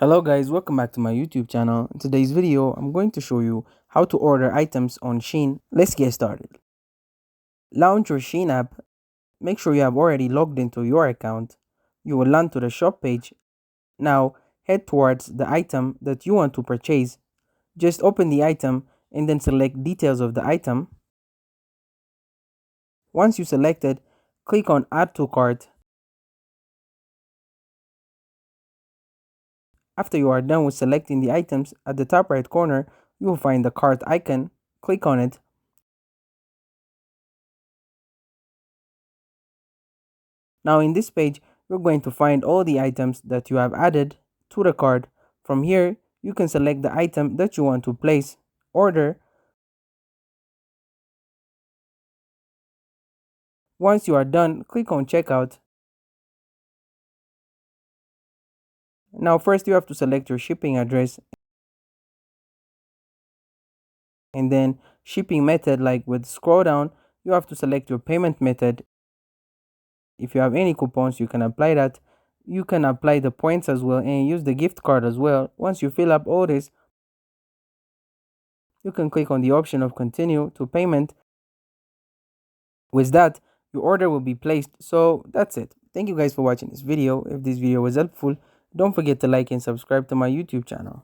Hello guys, welcome back to my YouTube channel. In today's video, I'm going to show you how to order items on Shein. Let's get started. Launch your Shein app. Make sure you have already logged into your account. You will land to the shop page. Now, head towards the item that you want to purchase. Just open the item and then select details of the item. Once you selected, click on Add to Cart. After you are done with selecting the items, at the top right corner, you will find the cart icon. Click on it. Now in this page, you're going to find all the items that you have added to the cart. From here, you can select the item that you want to place, order. Once you are done, click on checkout. Now first you have to select your shipping address and then shipping method. Like with scroll down, you have to select your payment method. If you have any coupons, you can apply that. You can apply the points as well and use the gift card as well. Once you fill up all this, you can click on the option of continue to payment. With that, your order will be placed. So that's it. Thank you guys for watching this video. If this video was helpful, don't forget to like and subscribe to my YouTube channel.